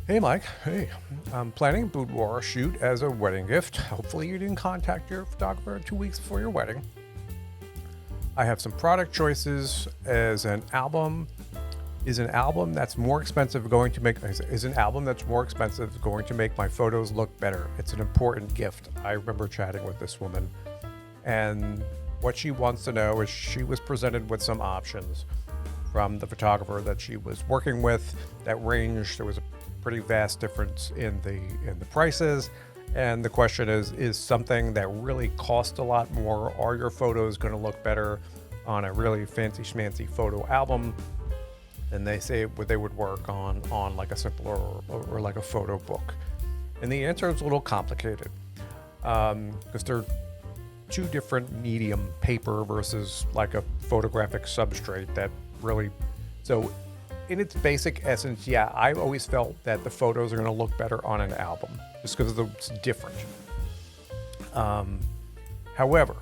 Hey Mike, hey, I'm planning a boudoir shoot as a wedding gift. Hopefully you didn't contact your photographer 2 weeks before your wedding. I have some product choices as an album. Is an album that's more expensive going to make is an album that's more expensive going to make my photos look better? It's an important gift. I remember chatting with this woman, and what she wants to know is she was presented with some options from the photographer that she was working with that ranged. There was a pretty vast difference in the prices, and the question is something that really costs a lot more, are your photos going to look better on a really fancy schmancy photo album? And they say they would work on like a simpler or like a photo book. And the answer is a little complicated because they're two different medium, paper versus like a photographic substrate that really. So in its basic essence, yeah, I've always felt that the photos are going to look better on an album just because it's different. However,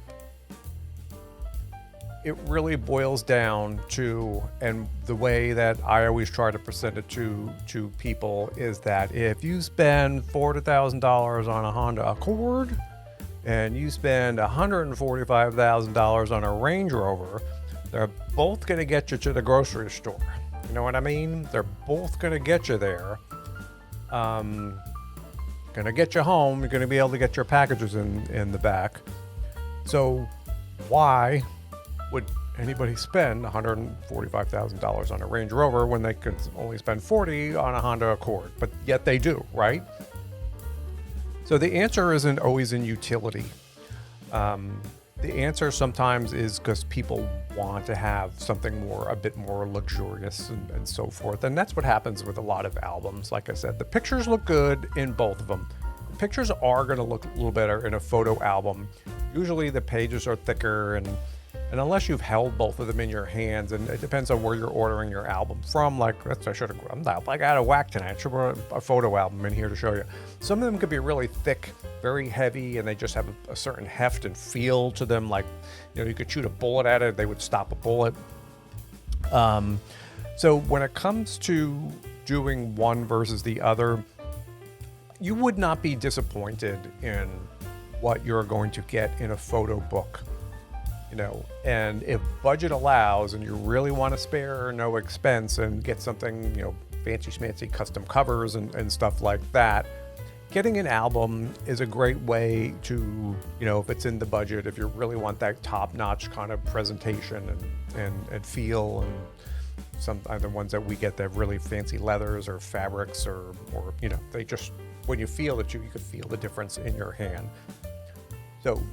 it really boils down to, and the way that I always try to present it to people is that if you spend $40,000 on a Honda Accord and you spend $145,000 on a Range Rover, they're both going to get you to the grocery store. You know what I mean? They're both going to get you there. Going to get you home. You're going to be able to get your packages in the back. So why would anybody spend $145,000 on a Range Rover when they could only spend $40,000 on a Honda Accord? But yet they do, right? So the answer isn't always in utility. The answer sometimes is because people want to have something a bit more luxurious and so forth. And that's what happens with a lot of albums. Like I said, the pictures look good in both of them. The pictures are going to look a little better in a photo album. Usually the pages are thicker, and unless you've held both of them in your hands, and it depends on where you're ordering your album from. Like I'm not like out of whack tonight. I should bring a photo album in here to show you. Some of them could be really thick, very heavy, and they just have a certain heft and feel to them. Like, you could shoot a bullet at it, they would stop a bullet. So when it comes to doing one versus the other, you would not be disappointed in what you're going to get in a photo book. And if budget allows and you really want to spare no expense and get something, fancy schmancy custom covers and stuff like that, getting an album is a great way to, if it's in the budget, if you really want that top-notch kind of presentation and feel, and some other ones that we get that have really fancy leathers or fabrics or they just, when you feel it, you could feel the difference in your hand. So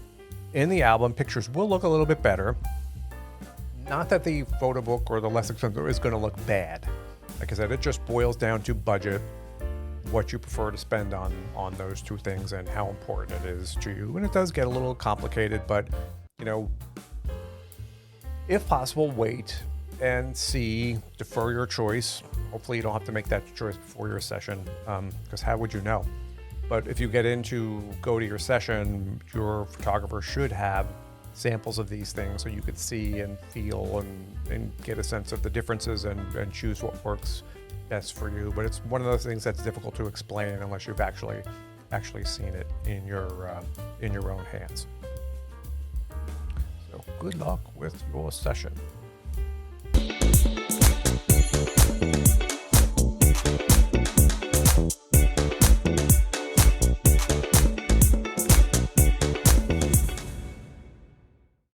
in the album, pictures will look a little bit better. Not that the photo book or the less expensive is going to look bad. Like I said, it just boils down to budget, what you prefer to spend on those two things, and how important it is to you. And it does get a little complicated, but if possible, wait and see, defer your choice. Hopefully you don't have to make that choice before your session, because how would you know? But if you go to your session, your photographer should have samples of these things so you could see and feel and get a sense of the differences and choose what works best for you. But it's one of those things that's difficult to explain unless you've actually seen it in your own hands. So good luck with your session.